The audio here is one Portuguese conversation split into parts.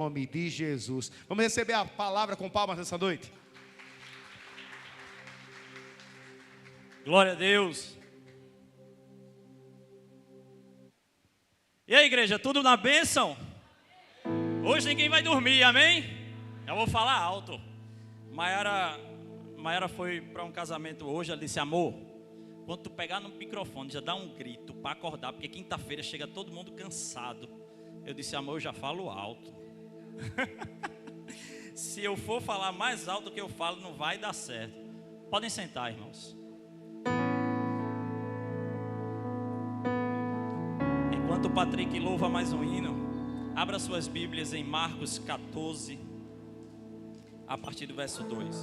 nome de Jesus. Vamos receber a palavra com palmas nessa noite? Glória a Deus. E aí, igreja, tudo na bênção? Hoje ninguém vai dormir, amém? Eu vou falar alto. Maiara foi para um casamento hoje. Ela disse: amor, quando tu pegar no microfone, já dá um grito para acordar, porque quinta-feira chega todo mundo cansado. Eu disse: amor, eu já falo alto. Se eu for falar mais alto do que eu falo, não vai dar certo. Podem sentar, irmãos. Enquanto o Patrick louva mais um hino, abra suas Bíblias em Marcos 14, a partir do verso 2.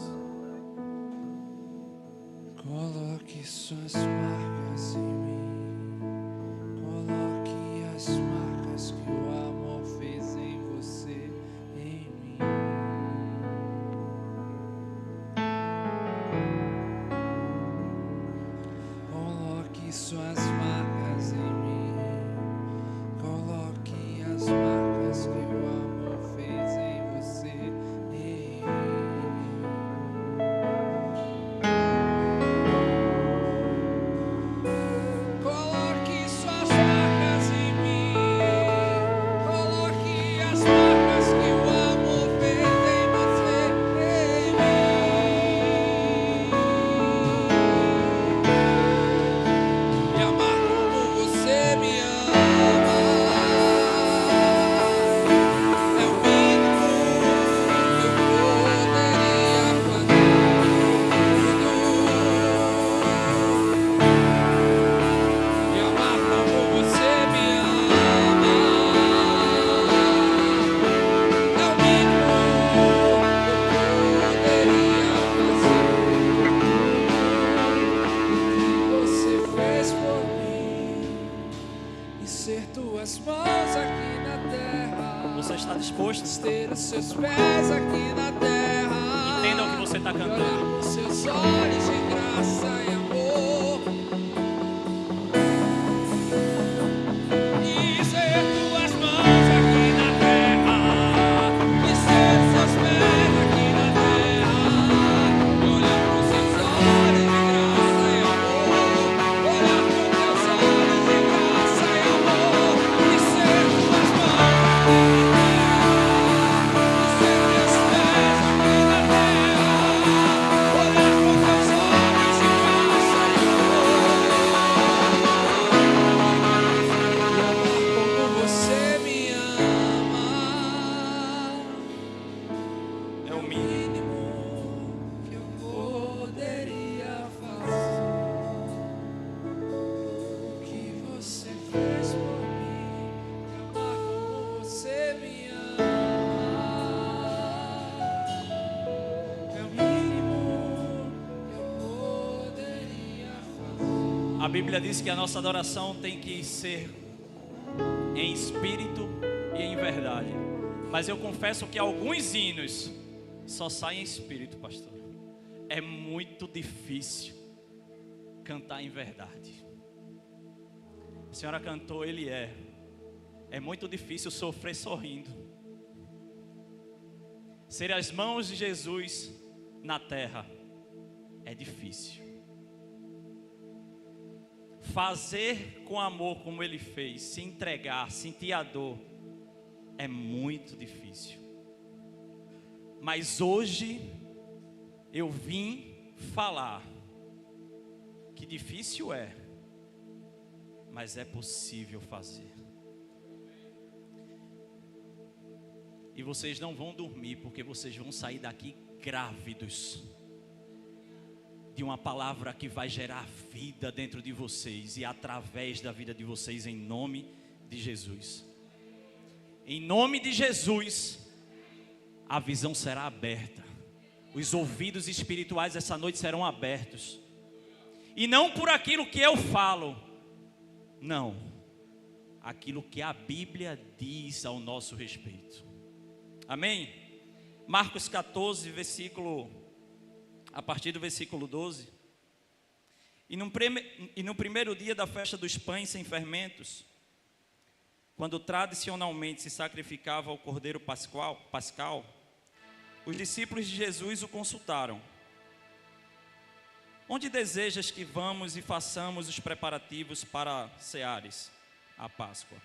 Coloque suas marcas em mim, coloque as marcas que o amor fez em você, em mim. Coloque suas marcas em mim, coloque as marcas que o amor fez em você, em mim. Coloque suas marcas em mim, coloque as marcas que o amor fez em você, em mim. Me amar como você me ama é o mínimo que eu poderia fazer. Me amar como você me ama é o mínimo que eu poderia fazer. Você fez por mim e ser tuas mãos aqui na terra. Você está disposto? Ter os seus pés aqui na terra. Entenda o que você está E olhar cantando. nos seus olhos de graça e amor. E ser tuas mãos aqui na terra, e ser seus pés aqui na terra, e olhar pros seus olhos de graça e amor, olhar pros teus olhos de graça e amor, e ser tuas mãos aqui na terra, e ser teus pés aqui na terra, olhar pros teus olhos de graça e como você me ama É o mínimo. mínimo que eu poderia fazer. O que você fez por mim, me amar como você me ama é o mínimo que eu poderia fazer. A Bíblia diz que a nossa adoração tem que ser em espírito e em verdade. Mas eu confesso que alguns hinos só saem em espírito, pastor. É muito difícil cantar em verdade. A senhora cantou, ele é. É muito difícil sofrer sorrindo. Ser as mãos de Jesus na terra é difícil. Fazer com amor como ele fez, se entregar, sentir a dor, é muito difícil. Mas hoje eu vim falar que difícil é, mas é possível fazer. E vocês não vão dormir, porque vocês vão sair daqui grávidos de uma palavra que vai gerar vida dentro de vocês e através da vida de vocês, em nome de Jesus. Em nome de Jesus, a visão será aberta, os ouvidos espirituais essa noite serão abertos, e não por aquilo que eu falo, não, aquilo que a Bíblia diz ao nosso respeito. Amém? Marcos 14, a partir do versículo 12. E no primeiro dia da festa dos pães sem fermentos, quando tradicionalmente se sacrificava o cordeiro pascal, os discípulos de Jesus o consultaram. Onde desejas que vamos e façamos os preparativos para ceares a Páscoa?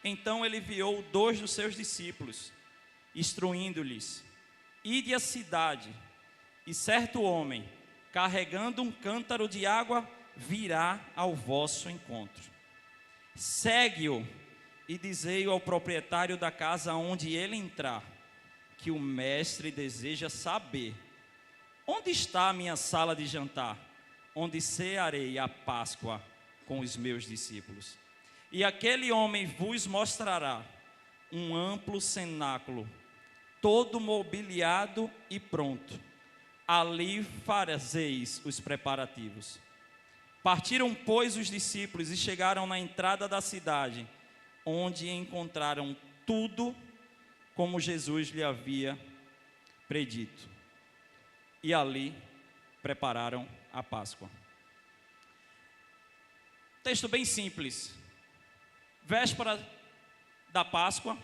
Então ele enviou 2 dos seus discípulos, instruindo-lhes: ide à cidade, e certo homem, carregando um cântaro de água, virá ao vosso encontro. Segue-o e dizei ao proprietário da casa onde ele entrar, que o mestre deseja saber: onde está a minha sala de jantar, onde cearei a Páscoa com os meus discípulos? E aquele homem vos mostrará um amplo cenáculo, todo mobiliado e pronto. Ali fazeis os preparativos. Partiram, pois, os discípulos e chegaram na entrada da cidade, onde encontraram tudo como Jesus lhe havia predito. E ali prepararam a Páscoa. Texto bem simples. Véspera da Páscoa.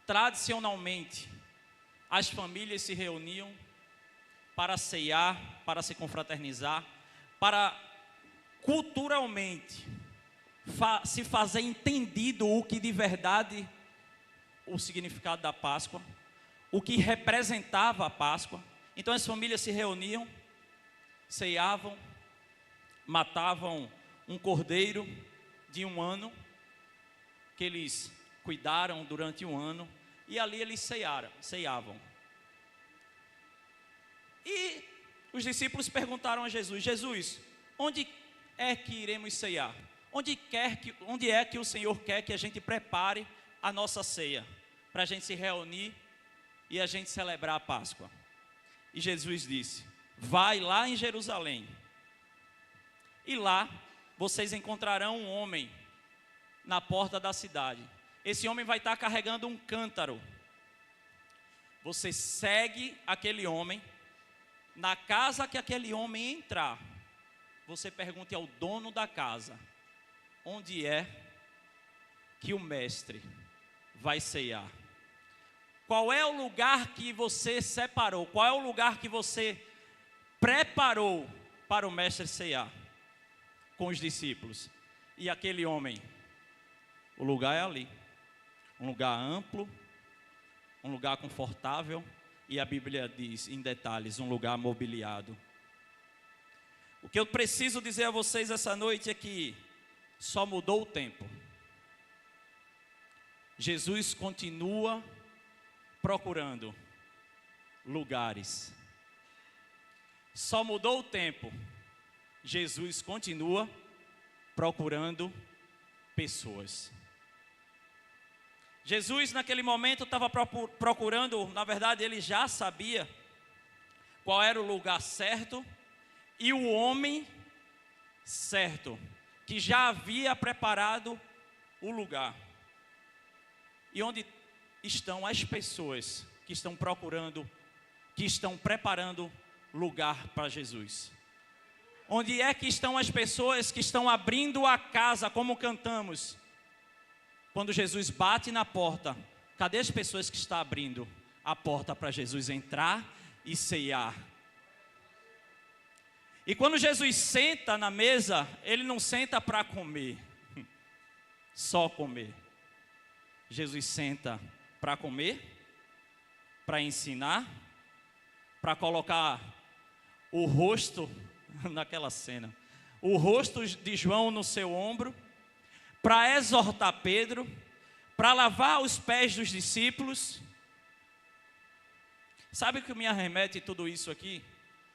Tradicionalmente, as famílias se reuniam para ceiar, para se confraternizar, para culturalmente se fazer entendido o que de verdade o significado da Páscoa, o que representava a Páscoa. Então as famílias se reuniam, ceiavam, matavam um cordeiro de 1 ano, que eles cuidaram durante 1 ano, e ali eles ceiavam. E os discípulos perguntaram a Jesus: Jesus, onde é que iremos ceiar? Onde é que o Senhor quer que a gente prepare a nossa ceia, para a gente se reunir e a gente celebrar a Páscoa? E Jesus disse: vai lá em Jerusalém, e lá vocês encontrarão um homem na porta da cidade. Esse homem vai estar carregando um cântaro. Você segue aquele homem. Na casa que aquele homem entrar, você pergunte ao dono da casa: onde é que o mestre vai ceiar? Qual é o lugar que você separou? Qual é o lugar que você preparou para o mestre ceiar com os discípulos? E aquele homem: o lugar é ali. Um lugar amplo, um lugar confortável, e a Bíblia diz em detalhes, um lugar mobiliado. O que eu preciso dizer a vocês essa noite é que só mudou o tempo. Jesus continua procurando lugares. Só mudou o tempo. Jesus continua procurando pessoas. Jesus naquele momento estava procurando, na verdade ele já sabia qual era o lugar certo e o homem certo, que já havia preparado o lugar. E onde estão as pessoas que estão procurando, que estão preparando lugar para Jesus? Onde é que estão as pessoas que estão abrindo a casa, como cantamos? Quando Jesus bate na porta, cadê as pessoas que estão abrindo a porta para Jesus entrar e ceiar? E quando Jesus senta na mesa, ele não senta para comer, só comer. Jesus senta para comer, para ensinar, para colocar o rosto naquela cena, o rosto de João no seu ombro, para exortar Pedro, para lavar os pés dos discípulos. Sabe o que me arremete tudo isso aqui?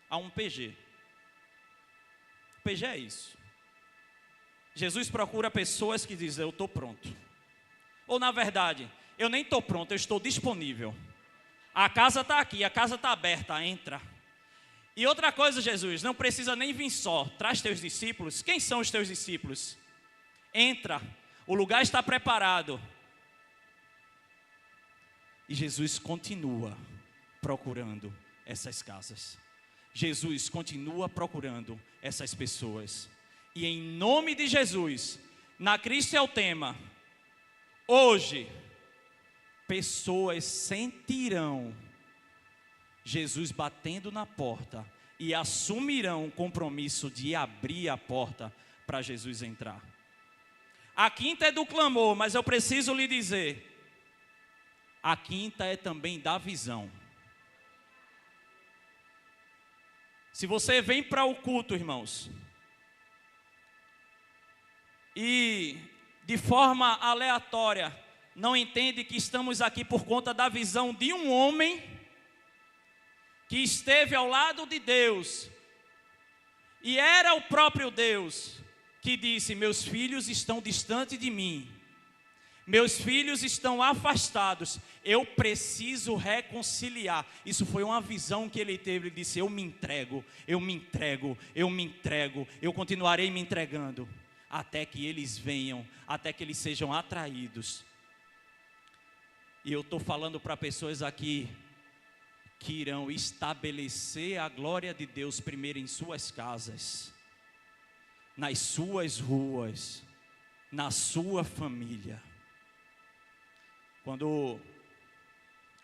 A um PG. PG é isso. Jesus procura pessoas que dizem: eu estou pronto. Ou na verdade, eu nem estou pronto, eu estou disponível. A casa está aqui, a casa está aberta, entra. E outra coisa, Jesus, não precisa nem vir só, traz teus discípulos. Quem são os teus discípulos? Entra, o lugar está preparado. E Jesus continua procurando essas casas. Jesus continua procurando essas pessoas. E em nome de Jesus, Na Cristo é o tema. Hoje, pessoas sentirão Jesus batendo na porta e assumirão o compromisso de abrir a porta para Jesus entrar. A quinta é do clamor, mas eu preciso lhe dizer, a quinta é também da visão. Se você vem para o culto, irmãos, e de forma aleatória não entende que estamos aqui por conta da visão de um homem que esteve ao lado de Deus, e era o próprio Deus que disse: meus filhos estão distantes de mim, meus filhos estão afastados, eu preciso reconciliar. Isso foi uma visão que ele teve. Ele disse: eu me entrego, eu me entrego, eu me entrego, eu continuarei me entregando, até que eles venham, até que eles sejam atraídos. E eu estou falando para pessoas aqui que irão estabelecer a glória de Deus primeiro em suas casas, nas suas ruas, na sua família. Quando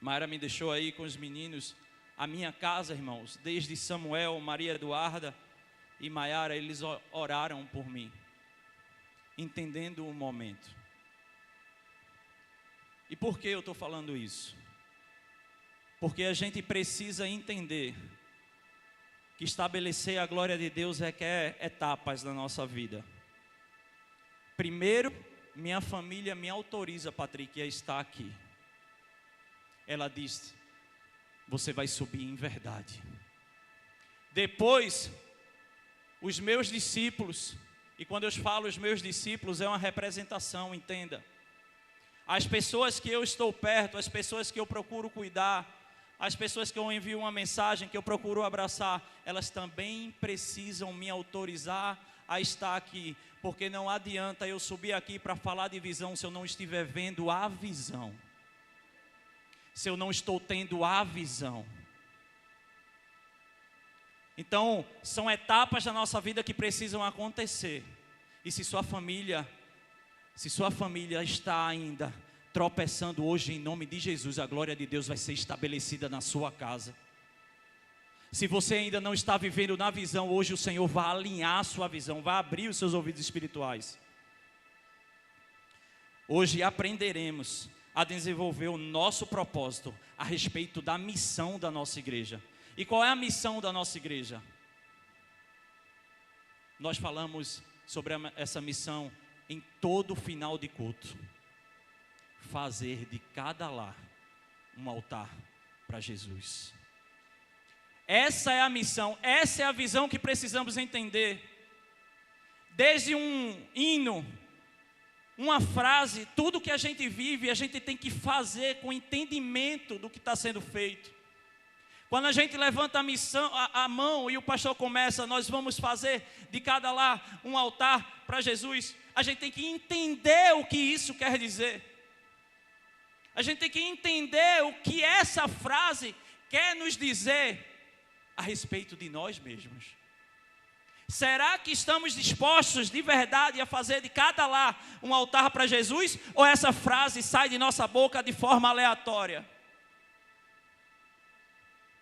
Mayra me deixou aí com os meninos, a minha casa, irmãos, desde Samuel, Maria Eduarda e Maiara, eles oraram por mim, entendendo o momento. E por que eu estou falando isso? Porque a gente precisa entender que estabelecer a glória de Deus requer etapas na nossa vida. Primeiro, minha família me autoriza, Patrick, a estar aqui. Ela diz: você vai subir em verdade. Depois, os meus discípulos, e quando eu falo os meus discípulos, é uma representação, entenda. As pessoas que eu estou perto, as pessoas que eu procuro cuidar, as pessoas que eu envio uma mensagem, que eu procuro abraçar, elas também precisam me autorizar a estar aqui, porque não adianta eu subir aqui para falar de visão se eu não estiver vendo a visão, se eu não estou tendo a visão. Então, são etapas da nossa vida que precisam acontecer. E se sua família está ainda tropeçando, hoje, em nome de Jesus, a glória de Deus vai ser estabelecida na sua casa. Se você ainda não está vivendo na visão, hoje o Senhor vai alinhar a sua visão, vai abrir os seus ouvidos espirituais. Hoje aprenderemos a desenvolver o nosso propósito a respeito da missão da nossa igreja. E qual é a missão da nossa igreja? Nós falamos sobre essa missão em todo final de culto. Fazer de cada lar um altar para Jesus. Essa é a missão, essa é a visão que precisamos entender. Desde um hino, uma frase, tudo que a gente vive, a gente tem que fazer com entendimento do que está sendo feito. Quando a gente levanta a mão e o pastor começa: nós vamos fazer de cada lar um altar para Jesus, a gente tem que entender o que isso quer dizer. A gente tem que entender o que essa frase quer nos dizer a respeito de nós mesmos. Será que estamos dispostos de verdade a fazer de cada lar um altar para Jesus? Ou essa frase sai de nossa boca de forma aleatória?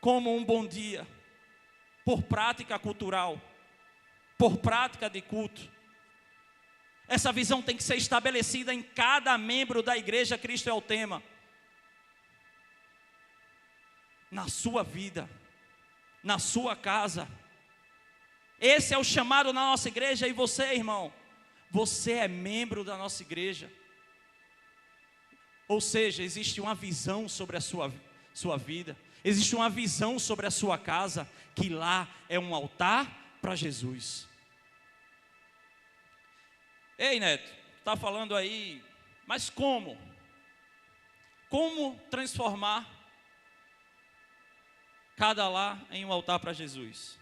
Como um bom dia, por prática cultural, por prática de culto. Essa visão tem que ser estabelecida em cada membro da igreja. Cristo é o tema. Na sua vida, na sua casa. Esse é o chamado na nossa igreja. E você, irmão, você é membro da nossa igreja. Ou seja, existe uma visão sobre a sua vida. Existe uma visão sobre a sua casa, que lá é um altar para Jesus. Ei, Neto, está falando aí, mas como? Como transformar cada lar em um altar para Jesus?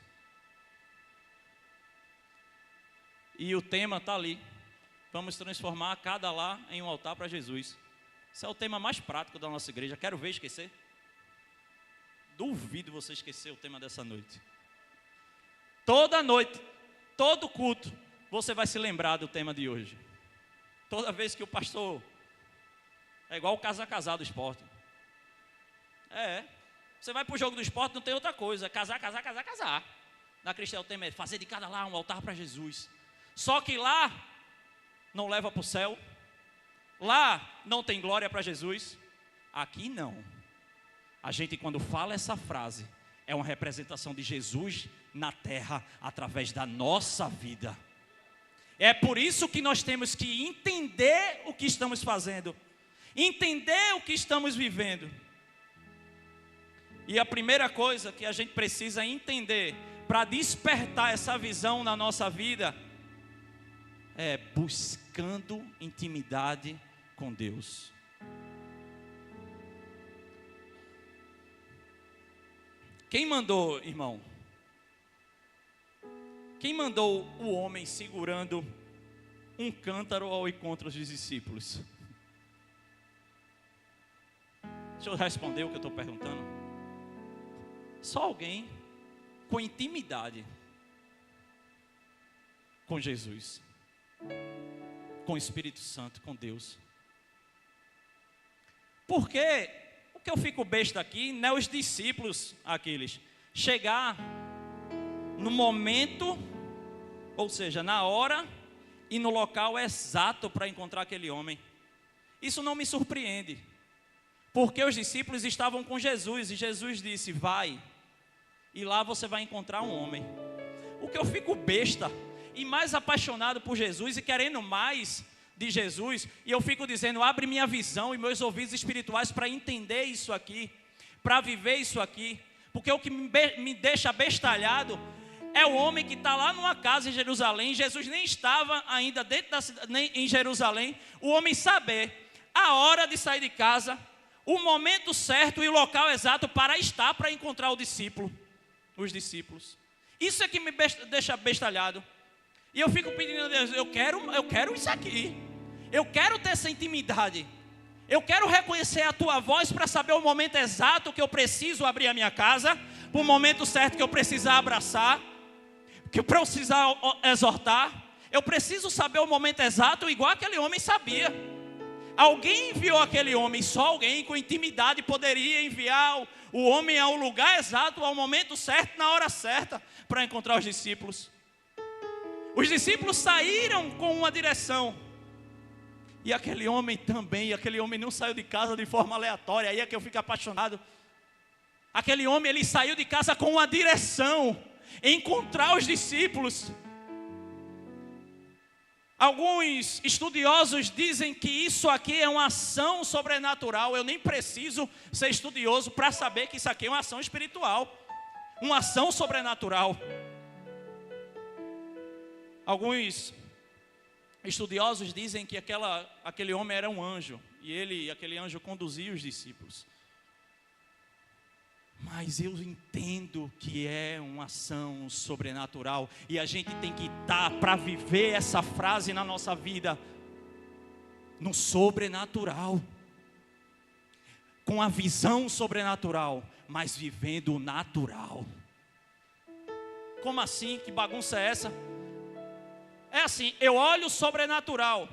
E o tema está ali. Vamos transformar cada lar em um altar para Jesus. Esse é o tema mais prático da nossa igreja. Quero ver esquecer. Duvido você esquecer o tema dessa noite. Toda noite, todo culto, você vai se lembrar do tema de hoje. Toda vez que o pastor... É igual o casar do esporte. Você vai para o jogo do esporte, não tem outra coisa. Casar. Na Cristel tem fazer de cada lá um altar para Jesus. Só que lá não leva para o céu. Lá não tem glória para Jesus. Aqui não. A gente, quando fala essa frase, é uma representação de Jesus na terra através da nossa vida. É por isso que nós temos que entender o que estamos fazendo, entender o que estamos vivendo. E a primeira coisa que a gente precisa entender para despertar essa visão na nossa vida é buscando intimidade com Deus. Quem mandou, irmão? Quem mandou o homem segurando um cântaro ao encontro dos discípulos? Deixa eu responder o que eu estou perguntando. Só alguém com intimidade com Jesus, com o Espírito Santo, com Deus. Porque o que eu fico besta aqui não é os discípulos, aqueles, chegar no momento, ou seja, na hora e no local exato para encontrar aquele homem. Isso não me surpreende, porque os discípulos estavam com Jesus e Jesus disse: vai, e lá você vai encontrar um homem. O que eu fico besta e mais apaixonado por Jesus e querendo mais de Jesus, e eu fico dizendo: abre minha visão e meus ouvidos espirituais para entender isso aqui, para viver isso aqui. Porque o que me deixa bestalhado é o homem que está lá numa casa em Jerusalém. Jesus nem estava ainda dentro da cidade, nem em Jerusalém. O homem saber a hora de sair de casa, o momento certo e o local exato para encontrar o discípulo, os discípulos. Isso é que me deixa bestalhado. E eu fico pedindo a Deus: eu quero isso aqui. Eu quero ter essa intimidade. Eu quero reconhecer a tua voz para saber o momento exato que eu preciso abrir a minha casa, o momento certo que eu precisar abraçar, que eu precisar exortar. Eu preciso saber o momento exato, igual aquele homem sabia. Alguém enviou aquele homem, só alguém com intimidade poderia enviar o homem ao lugar exato, ao momento certo, na hora certa, para encontrar os discípulos. Os discípulos saíram com uma direção, e aquele homem também. E aquele homem não saiu de casa de forma aleatória. Aí é que eu fico apaixonado. Aquele homem, ele saiu de casa com uma direção: encontrar os discípulos. Alguns estudiosos dizem que isso aqui é uma ação sobrenatural. Eu nem preciso ser estudioso para saber que isso aqui é uma ação espiritual, uma ação sobrenatural. Alguns estudiosos dizem que aquele homem era um anjo, e aquele anjo conduzia os discípulos. Mas eu entendo que é uma ação sobrenatural, e a gente tem que estar para viver essa frase na nossa vida, no sobrenatural, com a visão sobrenatural, mas vivendo o natural. Como assim? Que bagunça é essa? É assim: eu olho o sobrenatural,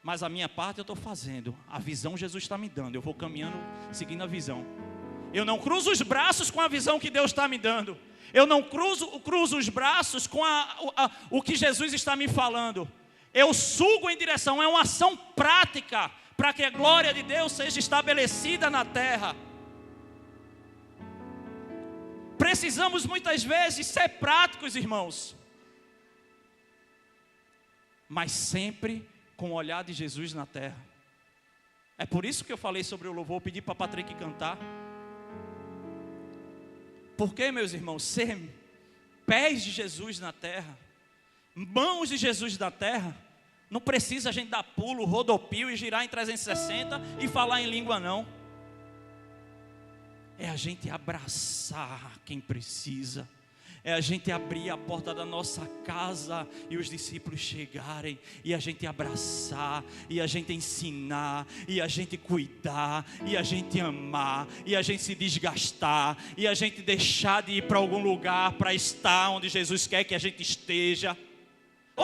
mas a minha parte eu estou fazendo. A visão Jesus está me dando, eu vou caminhando seguindo a visão. Eu não cruzo os braços com a visão que Deus está me dando. Eu não cruzo os braços com o que Jesus está me falando. Eu sugo em direção, é uma ação prática para que a glória de Deus seja estabelecida na terra. Precisamos muitas vezes ser práticos, irmãos, mas sempre com o olhar de Jesus na terra. É por isso que eu falei sobre o louvor, pedi para a Patrick cantar. Porque, meus irmãos, ser pés de Jesus na terra, mãos de Jesus na terra, não precisa a gente dar pulo, rodopio e girar em 360 e falar em língua, não. É a gente abraçar quem precisa. É a gente abrir a porta da nossa casa e os discípulos chegarem, e a gente abraçar, e a gente ensinar, e a gente cuidar, e a gente amar, e a gente se desgastar, e a gente deixar de ir para algum lugar para estar onde Jesus quer que a gente esteja.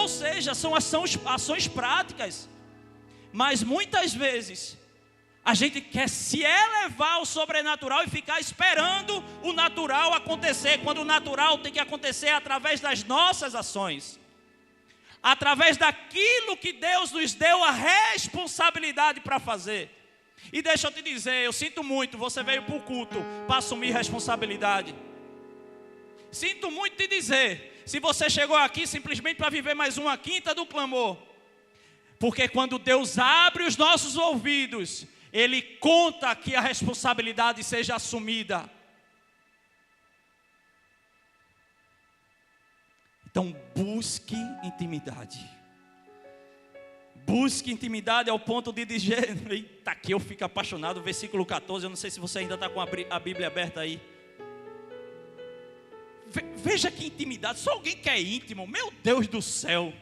Ou seja, são ações práticas. Mas muitas vezes a gente quer se elevar ao sobrenatural e ficar esperando o natural acontecer, quando o natural tem que acontecer através das nossas ações, através daquilo que Deus nos deu a responsabilidade para fazer. E deixa eu te dizer, eu sinto muito, você veio para o culto para assumir responsabilidade. Sinto muito te dizer, se você chegou aqui simplesmente para viver mais uma quinta do clamor, porque quando Deus abre os nossos ouvidos, Ele conta que a responsabilidade seja assumida. Então busque intimidade. Busque intimidade ao ponto de dizer, eita, aqui eu fico apaixonado, versículo 14, eu não sei se você ainda está com a Bíblia aberta aí. Veja que intimidade, só alguém que é íntimo, meu Deus do céu.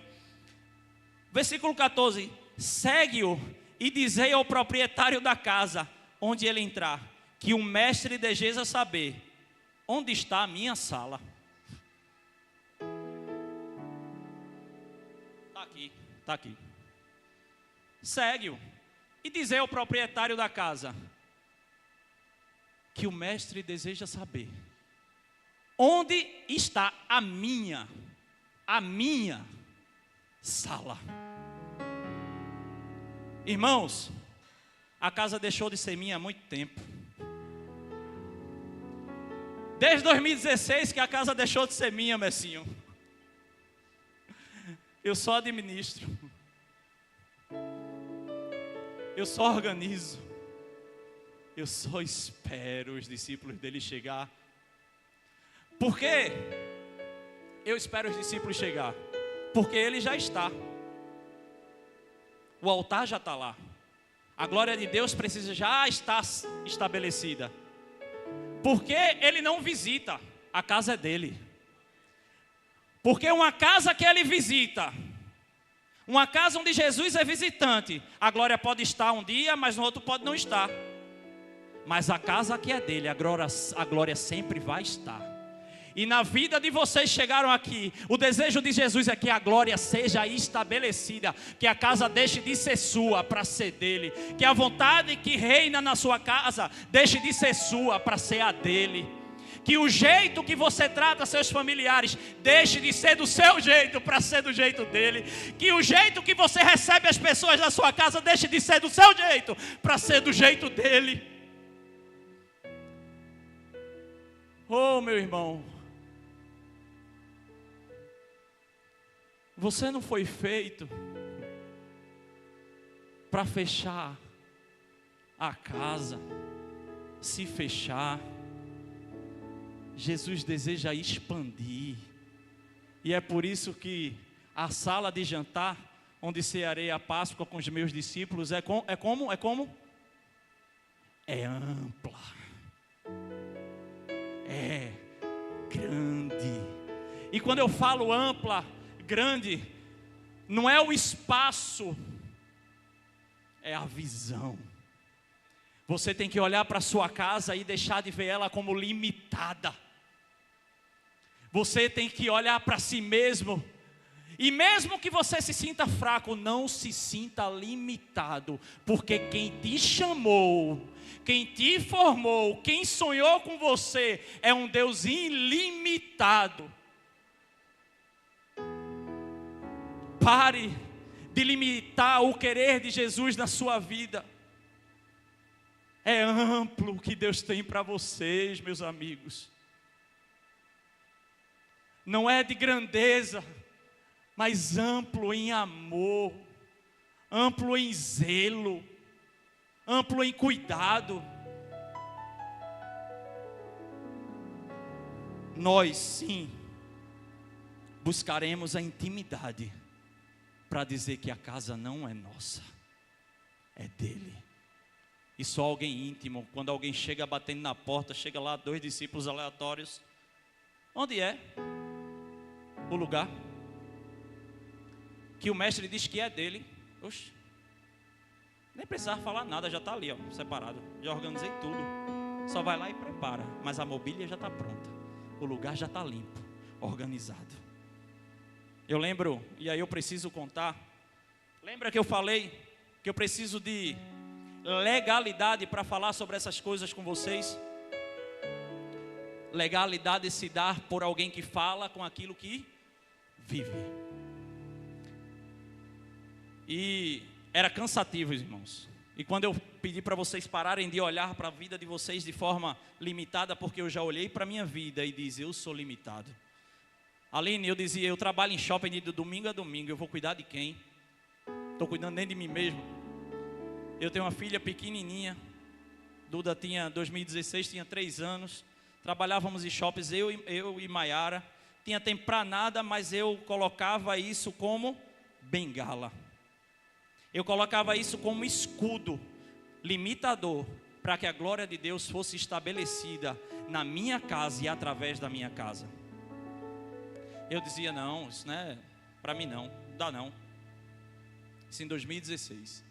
Versículo 14, segue-o e dizei ao proprietário da casa, onde ele entrar, que o mestre deseja saber, onde está a minha sala? Está aqui. Segue-o e dizei ao proprietário da casa, que o mestre deseja saber, onde está a minha sala. Irmãos, a casa deixou de ser minha há muito tempo. Desde 2016 que a casa deixou de ser minha, Messinho. Eu só administro. Eu só organizo. Eu só espero os discípulos dele chegar. Por quê? Eu espero os discípulos chegar. Porque ele já está. O altar já está lá. A glória de Deus precisa já estar estabelecida. Porque ele não visita, a casa é dele. Porque uma casa que ele visita, uma casa onde Jesus é visitante, a glória pode estar um dia, mas no outro pode não estar. Mas a casa que é dele, a glória sempre vai estar. E na vida de vocês chegaram aqui, o desejo de Jesus é que a glória seja estabelecida, que a casa deixe de ser sua para ser dele, que a vontade que reina na sua casa deixe de ser sua para ser a dele, que o jeito que você trata seus familiares deixe de ser do seu jeito para ser do jeito dele, que o jeito que você recebe as pessoas na sua casa deixe de ser do seu jeito para ser do jeito dele. Oh, meu irmão, você não foi feito para fechar a casa, se fechar. Jesus deseja expandir. E é por isso que a sala de jantar, onde cearei a Páscoa com os meus discípulos, é como? É ampla. É grande. E quando eu falo ampla, grande, não é o espaço, é a visão. Você tem que olhar para a sua casa e deixar de ver ela como limitada. Você tem que olhar para si mesmo. E mesmo que você se sinta fraco, não se sinta limitado. Porque quem te chamou, quem te formou, quem sonhou com você, é um Deus ilimitado. Pare de limitar o querer de Jesus na sua vida. É amplo o que Deus tem para vocês, meus amigos. Não é de grandeza, mas amplo em amor, amplo em zelo, amplo em cuidado. Nós sim buscaremos a intimidade para dizer que a casa não é nossa, é dele. E só alguém íntimo, quando alguém chega batendo na porta, chega lá 2 discípulos aleatórios. Onde é o lugar que o mestre diz que é dele? Oxe, nem precisava falar nada, já está ali, ó, separado. Já organizei tudo. Só vai lá e prepara. Mas a mobília já está pronta. O lugar já está limpo, organizado. Eu lembro, e aí eu preciso contar. Lembra que eu falei que eu preciso de legalidade para falar sobre essas coisas com vocês? Legalidade se dar por alguém que fala com aquilo que vive. E era cansativo, irmãos. E quando eu pedi para vocês pararem de olhar para a vida de vocês de forma limitada, porque eu já olhei para a minha vida e disse, eu sou limitado. Aline, eu dizia, eu trabalho em shopping de domingo a domingo, eu vou cuidar de quem? Estou cuidando nem de mim mesmo. Eu tenho uma filha pequenininha, Duda tinha, 2016, tinha 3 anos, trabalhávamos em shoppings, eu e Maiara, tinha tempo para nada, mas eu colocava isso como bengala. Eu colocava isso como escudo limitador para que a glória de Deus fosse estabelecida na minha casa e através da minha casa. Eu dizia, não, isso não é para mim não dá não. Isso em 2016.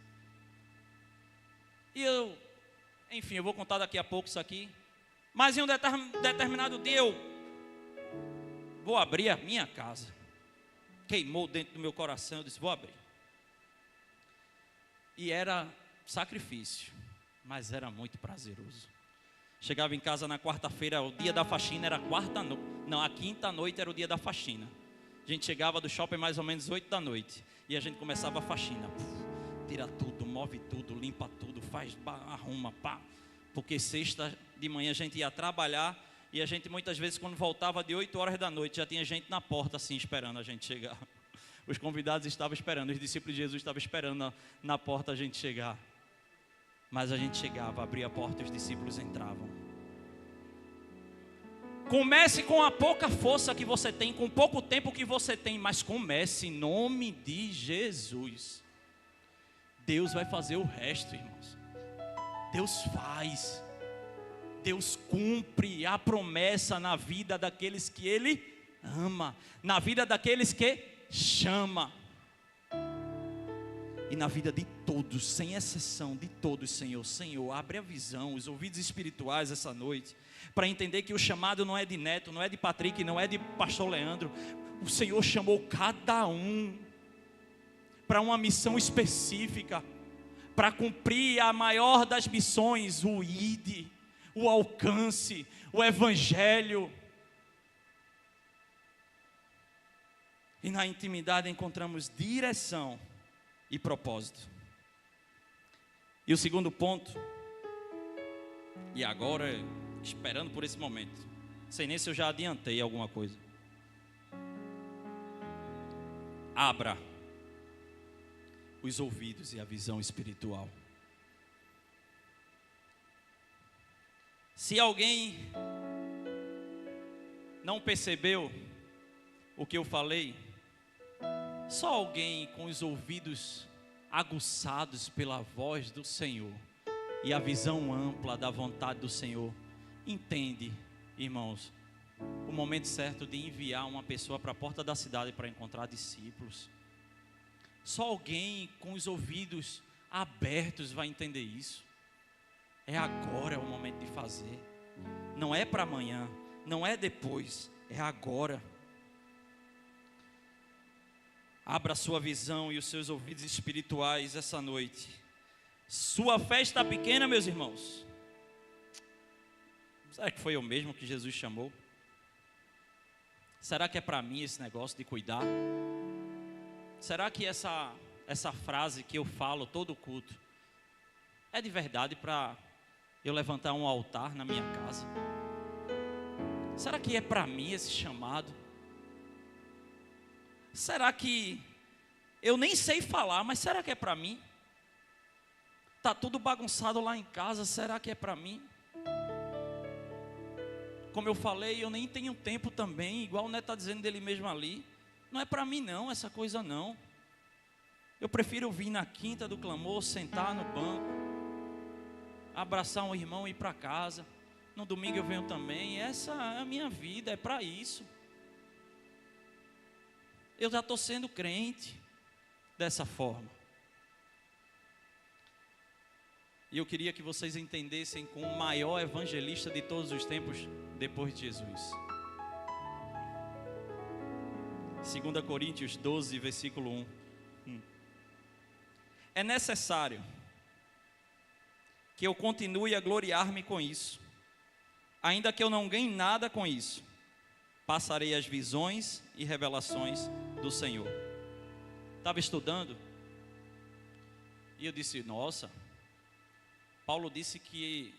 E enfim, eu vou contar daqui a pouco isso aqui. Mas em um determinado dia eu vou abrir a minha casa. Queimou dentro do meu coração, eu disse, vou abrir. E era sacrifício, mas era muito prazeroso. Chegava em casa na quarta-feira, o dia da faxina era a quinta noite era o dia da faxina. A gente chegava do shopping mais ou menos 8 da noite. E a gente começava a faxina. Tira tudo, move tudo, limpa tudo, faz, arruma, pá. Porque sexta de manhã a gente ia trabalhar. E a gente muitas vezes quando voltava de 8 horas da noite, já tinha gente na porta assim esperando a gente chegar. Os convidados estavam esperando, os discípulos de Jesus estavam esperando na porta a gente chegar. Mas a gente chegava, abria a porta e os discípulos entravam. Comece com a pouca força que você tem, com pouco tempo que você tem, mas comece em nome de Jesus. Deus vai fazer o resto, irmãos. Deus faz. Deus cumpre a promessa na vida daqueles que Ele ama, na vida daqueles que chama. E na vida de todos, sem exceção, de todos, Senhor, abre a visão, os ouvidos espirituais essa noite, para entender que o chamado não é de Neto, não é de Patrick, não é de pastor Leandro. O Senhor chamou cada um para uma missão específica, para cumprir a maior das missões, o ID, o alcance, o evangelho. E na intimidade encontramos direção e propósito. E o segundo ponto, e agora esperando por esse momento, sei nem se eu já adiantei alguma coisa. Abra os ouvidos e a visão espiritual. Se alguém não percebeu o que eu falei, só alguém com os ouvidos aguçados pela voz do Senhor e a visão ampla da vontade do Senhor entende, irmãos, o momento certo de enviar uma pessoa para a porta da cidade para encontrar discípulos. Só alguém com os ouvidos abertos vai entender isso. É agora o momento de fazer. Não é para amanhã, não é depois, é agora. Abra a sua visão e os seus ouvidos espirituais essa noite. Sua fé está pequena, meus irmãos. Será que foi eu mesmo que Jesus chamou? Será que é para mim esse negócio de cuidar? Será que essa frase que eu falo todo culto é de verdade para eu levantar um altar na minha casa? Será que é para mim esse chamado? Será que eu nem sei falar, mas será que é para mim? Tá tudo bagunçado lá em casa, será que é para mim? Como eu falei, eu nem tenho tempo também, igual o Neto está dizendo dele mesmo ali. Não é para mim não, essa coisa não. Eu prefiro vir na quinta do clamor, sentar no banco, abraçar um irmão e ir para casa. No domingo eu venho também. Essa é a minha vida, é para isso. Eu já estou sendo crente dessa forma. E eu queria que vocês entendessem com o maior evangelista de todos os tempos, depois de Jesus. 2 Coríntios 12, versículo 1. É necessário que eu continue a gloriar-me com isso, ainda que eu não ganhe nada com isso. Passarei as visões e revelações do Senhor. Estava estudando e eu disse, nossa, Paulo disse que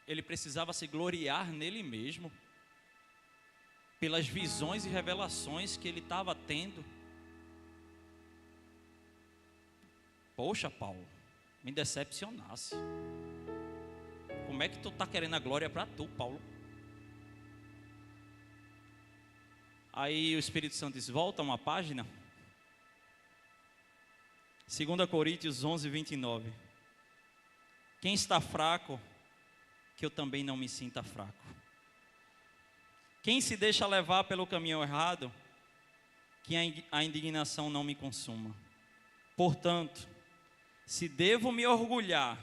ele precisava se gloriar nele mesmo, pelas visões e revelações que ele estava tendo. Poxa, Paulo, me decepcionasse. Como é que tu está querendo a glória para tu, Paulo? Aí o Espírito Santo diz, volta uma página. 2 Coríntios 11, 29. Quem está fraco, que eu também não me sinta fraco. Quem se deixa levar pelo caminho errado, que a indignação não me consuma. Portanto, se devo me orgulhar,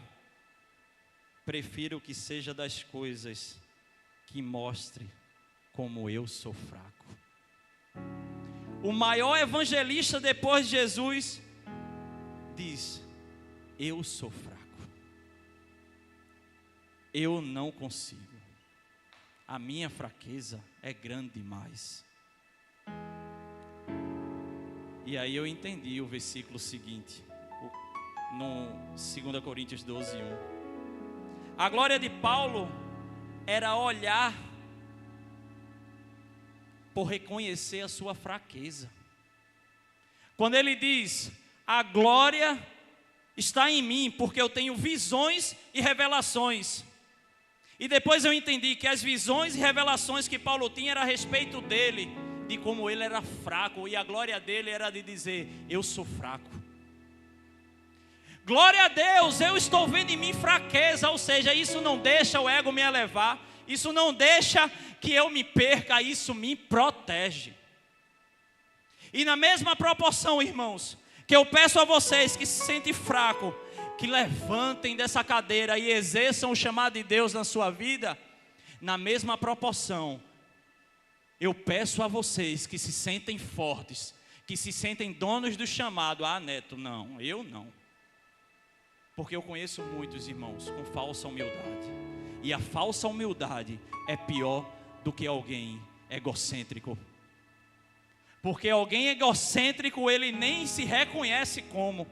prefiro que seja das coisas que mostre como eu sou fraco. O maior evangelista depois de Jesus diz, eu sou fraco. Eu não consigo. A minha fraqueza é grande demais. E aí eu entendi o versículo seguinte, no 2 Coríntios 12, 1. A glória de Paulo era olhar por reconhecer a sua fraqueza. Quando ele diz, a glória está em mim, porque eu tenho visões e revelações. E depois eu entendi que as visões e revelações que Paulo tinha era a respeito dele, de como ele era fraco, e a glória dele era de dizer, eu sou fraco. Glória a Deus, eu estou vendo em mim fraqueza, ou seja, isso não deixa o ego me elevar, isso não deixa que eu me perca, isso me protege. E na mesma proporção, irmãos, que eu peço a vocês que se sentem fracos, que levantem dessa cadeira e exerçam o chamado de Deus na sua vida, na mesma proporção, eu peço a vocês que se sentem fortes, que se sentem donos do chamado. Ah, Neto, não, eu não. Porque eu conheço muitos irmãos com falsa humildade. E a falsa humildade é pior do que alguém egocêntrico. Porque alguém egocêntrico, ele nem se reconhece como.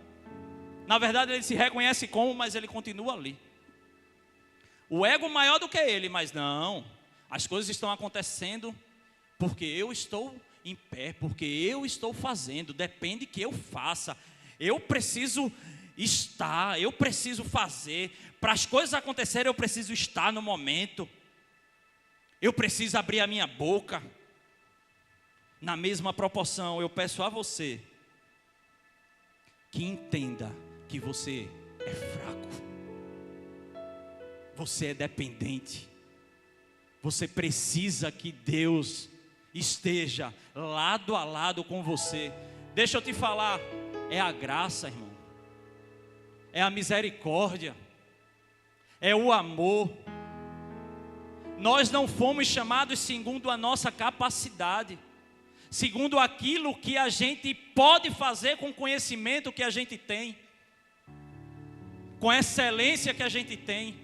Na verdade, ele se reconhece como, mas ele continua ali. O ego maior do que ele, mas não. As coisas estão acontecendo porque eu estou em pé, porque eu estou fazendo. Depende que eu faça. Eu preciso estar, eu preciso fazer. Para as coisas acontecerem, eu preciso estar no momento. Eu preciso abrir a minha boca. Na mesma proporção, eu peço a você que entenda que você é fraco. Você é dependente. Você precisa que Deus esteja lado a lado com você. Deixa eu te falar, é a graça, irmão. É a misericórdia. É o amor. Nós não fomos chamados segundo a nossa capacidade, segundo aquilo que a gente pode fazer com o conhecimento que a gente tem, com a excelência que a gente tem.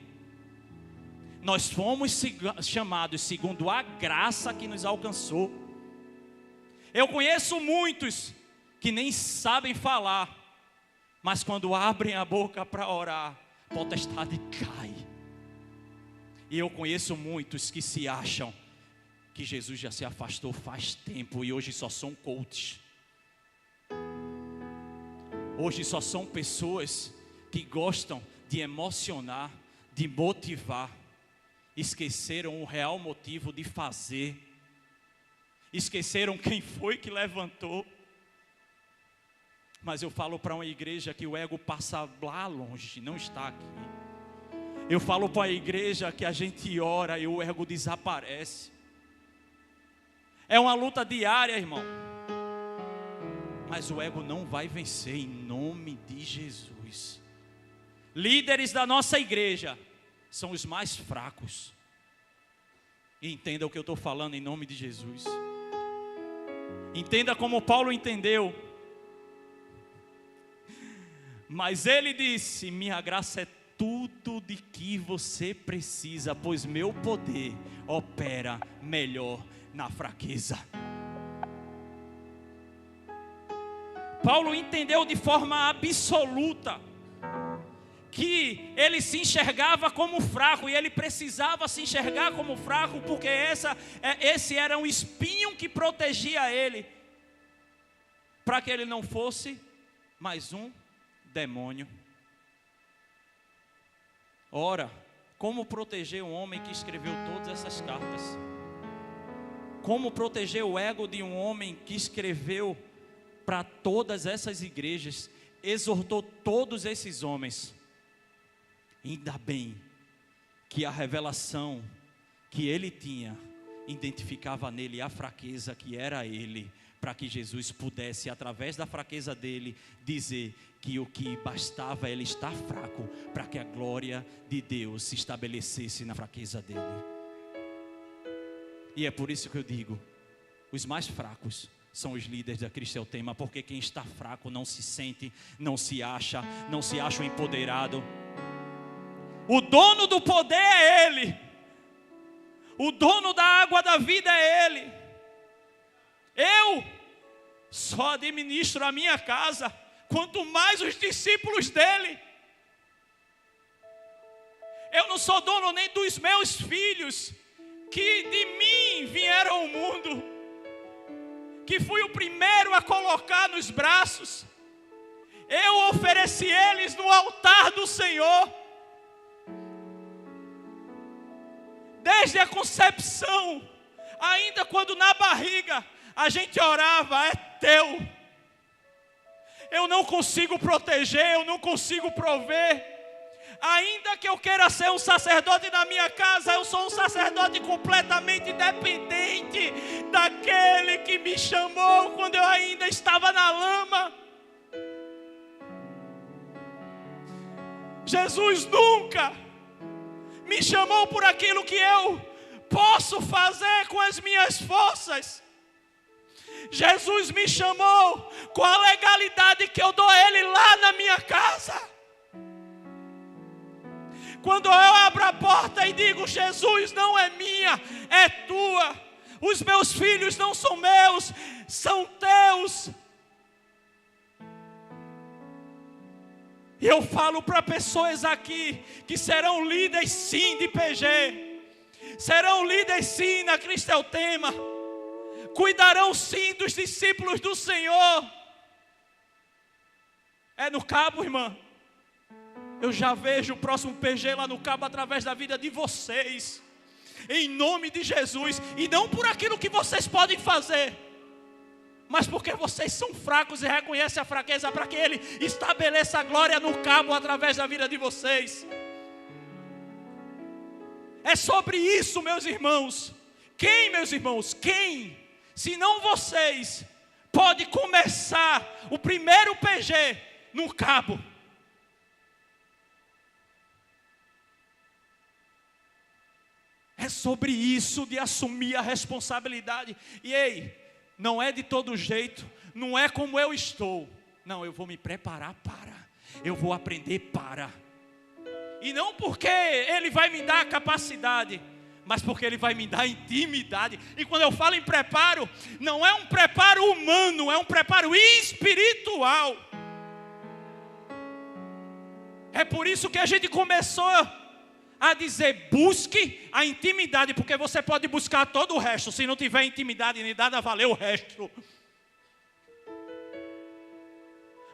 Nós fomos chamados segundo a graça que nos alcançou. Eu conheço muitos que nem sabem falar, mas quando abrem a boca para orar, a potestade cai. E eu conheço muitos que se acham que Jesus já se afastou faz tempo e hoje só são coaches. Hoje só são pessoas que gostam de emocionar, de motivar. Esqueceram o real motivo de fazer. Esqueceram quem foi que levantou. Mas eu falo para uma igreja que o ego passa lá longe, não está aqui. Eu falo para a igreja que a gente ora e o ego desaparece. É uma luta diária, irmão. Mas o ego não vai vencer em nome de Jesus. Líderes da nossa igreja são os mais fracos. E entenda o que eu estou falando em nome de Jesus. Entenda como Paulo entendeu. Mas ele disse: minha graça é tudo de que você precisa, pois meu poder opera melhor na fraqueza. Paulo entendeu de forma absoluta que ele se enxergava como fraco, e ele precisava se enxergar como fraco, porque esse era um espinho que protegia ele, para que ele não fosse mais um demônio. Ora, como proteger um homem que escreveu todas essas cartas? Como proteger o ego de um homem que escreveu para todas essas igrejas, exortou todos esses homens? Ainda bem que a revelação que ele tinha identificava nele a fraqueza que era ele, para que Jesus pudesse, através da fraqueza dele, dizer que o que bastava ele estar fraco, para que a glória de Deus se estabelecesse na fraqueza dele. E é por isso que eu digo, os mais fracos são os líderes da Cristo Tema, porque quem está fraco não se sente, não se acha um empoderado. O dono do poder é Ele. O dono da água da vida é Ele. Eu só administro a minha casa, quanto mais os discípulos dele. Eu não sou dono nem dos meus filhos, que de mim vieram ao mundo, que fui o primeiro a colocar nos braços. Eu ofereci eles no altar do Senhor. Desde a concepção, ainda quando na barriga a gente orava: é teu. Eu não consigo proteger, eu não consigo prover. Ainda que eu queira ser um sacerdote na minha casa, eu sou um sacerdote completamente dependente daquele que me chamou quando eu ainda estava na lama. Jesus nunca me chamou por aquilo que eu posso fazer com as minhas forças. Jesus me chamou com a legalidade que eu dou a Ele lá na minha casa. Quando eu abro a porta e digo: Jesus, não é minha, é tua. Os meus filhos não são meus, são teus. E eu falo para pessoas aqui que serão líderes sim de PG, serão líderes sim na Cristo Tema, cuidarão sim dos discípulos do Senhor. É no Cabo, irmã. Eu já vejo o próximo PG lá no Cabo através da vida de vocês, em nome de Jesus. E não por aquilo que vocês podem fazer, mas porque vocês são fracos e reconhecem a fraqueza, para que Ele estabeleça a glória no Cabo através da vida de vocês. É sobre isso, meus irmãos. Quem, meus irmãos, quem, se não vocês, pode começar o primeiro PG no Cabo? É sobre isso, de assumir a responsabilidade. E ei, não é de todo jeito, não é como eu estou. Não, eu vou me preparar para, eu vou aprender para. E não porque Ele vai me dar a capacidade, mas porque Ele vai me dar intimidade. E quando eu falo em preparo, não é um preparo humano, é um preparo espiritual. É por isso que a gente começou a dizer: busque a intimidade, porque você pode buscar todo o resto, se não tiver intimidade, nem nada valer o resto.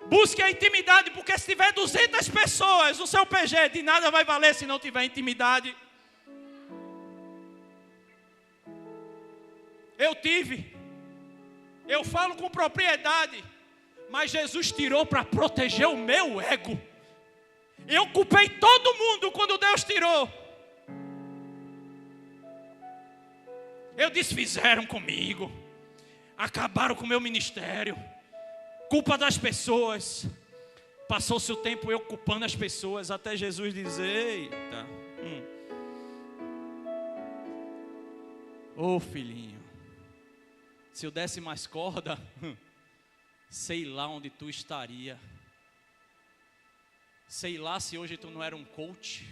Busque a intimidade, porque se tiver 200 pessoas no seu PG, de nada vai valer se não tiver intimidade. Eu falo com propriedade, mas Jesus tirou para proteger o meu ego. Eu culpei todo mundo quando Deus tirou. Eu disse: fizeram comigo, acabaram com o meu ministério, culpa das pessoas. Passou-se o tempo eu culpando as pessoas, até Jesus dizer: eita, ô filhinho, Se eu desse mais corda, sei lá onde tu estaria. Sei lá se hoje tu não era um coach.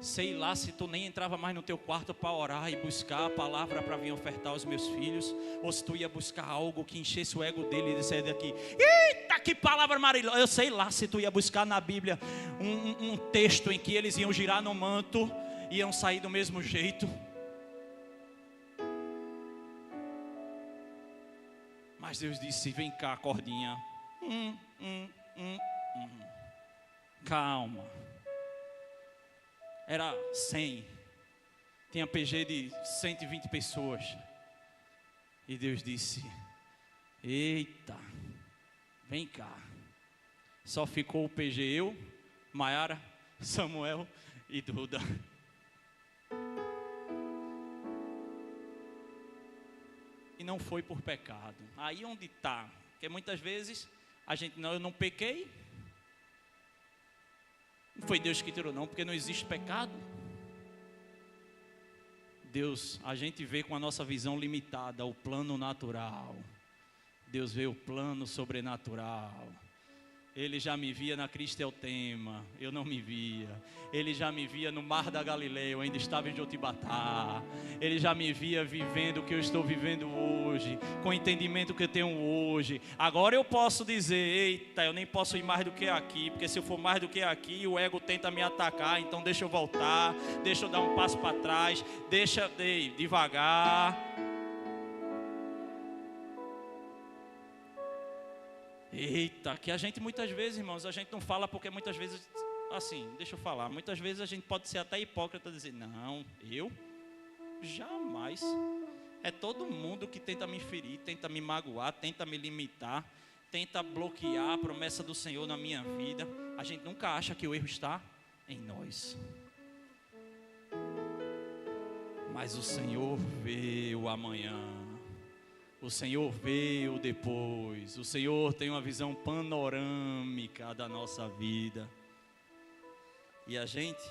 Sei lá se tu nem entrava mais no teu quarto para orar e buscar a palavra para vir ofertar aos meus filhos. Ou se tu ia buscar algo que enchesse o ego dele e sair daqui: eita, que palavra maravilhosa. Eu sei lá se tu ia buscar na Bíblia um texto em que eles iam girar no manto e iam sair do mesmo jeito. Mas Deus disse: vem cá, cordinha. Calma. Era 100. Tinha PG de 120 pessoas. E Deus disse: eita, vem cá. Só ficou o PG, eu, Maiara, Samuel e Duda. E não foi por pecado. Aí onde está? Porque muitas vezes a gente, não, eu não pequei. Não foi Deus que tirou não, porque não existe pecado. Deus, a gente vê com a nossa visão limitada o plano natural. Deus vê o plano sobrenatural. Ele já me via na Cristeltema, eu não me via. Ele já me via no Mar da Galileia, eu ainda estava em Jotibatá. Ele já me via vivendo o que eu estou vivendo hoje, com o entendimento que eu tenho hoje. Agora eu posso dizer: eita, eu nem posso ir mais do que aqui, porque se eu for mais do que aqui, o ego tenta me atacar. Então deixa eu voltar, deixa eu dar um passo para trás, deixa devagar. Eita, que a gente muitas vezes, irmãos, a gente não fala porque muitas vezes, assim, deixa eu falar, muitas vezes a gente pode ser até hipócrita e dizer: não, eu? Jamais. É todo mundo que tenta me ferir, tenta me magoar, tenta me limitar, tenta bloquear a promessa do Senhor na minha vida. A gente nunca acha que o erro está em nós. Mas o Senhor vê o amanhã. O Senhor vê o depois. O Senhor tem uma visão panorâmica da nossa vida. E a gente?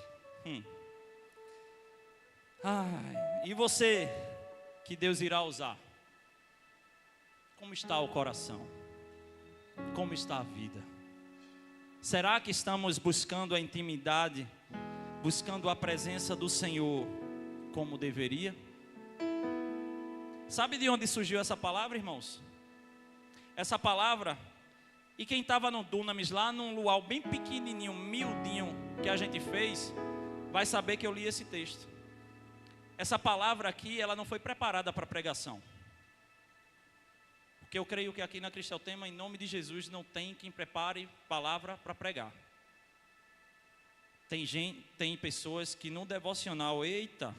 E você que Deus irá usar? Como está o coração? Como está a vida? Será que estamos buscando a intimidade, buscando a presença do Senhor como deveria? Sabe de onde surgiu essa palavra, irmãos? Essa palavra, e quem estava no Dunamis, lá num luau bem pequenininho, miudinho, que a gente fez, vai saber que eu li esse texto. Essa palavra aqui, ela não foi preparada para pregação. Porque eu creio que aqui na Cristeltema, em nome de Jesus, não tem quem prepare palavra para pregar. Tem pessoas que no devocional, eita,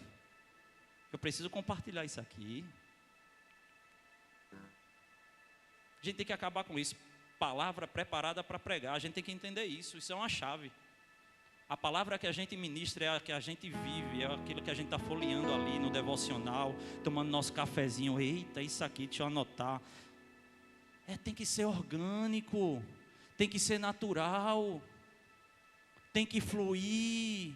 eu preciso compartilhar isso aqui. A gente tem que acabar com isso. Palavra preparada para pregar. A gente tem que entender isso. Isso é uma chave. A palavra que a gente ministra é a que a gente vive. É aquilo que a gente está folheando ali no devocional, tomando nosso cafezinho. Eita, isso aqui, deixa eu anotar. Tem que ser orgânico. Tem que ser natural. Tem que fluir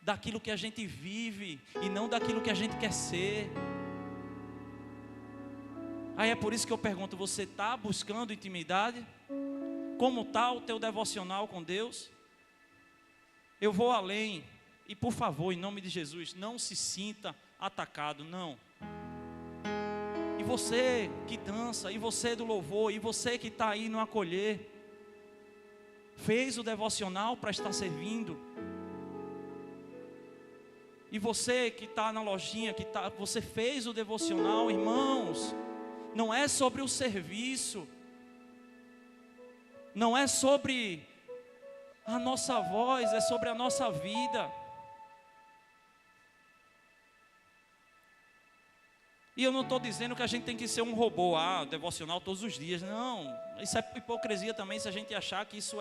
daquilo que a gente vive e não daquilo que a gente quer ser. Aí é por isso que eu pergunto: você está buscando intimidade? Como está o teu devocional com Deus? Eu vou além. E por favor, em nome de Jesus, não se sinta atacado, não. E você que dança, e você do louvor, e você que está aí no acolher, fez o devocional para estar servindo. E você que está na lojinha, você fez o devocional, irmãos. Não é sobre o serviço, não é sobre a nossa voz, é sobre a nossa vida. E eu não estou dizendo que a gente tem que ser um robô, devocional todos os dias. Não, isso é hipocrisia também, se a gente achar que isso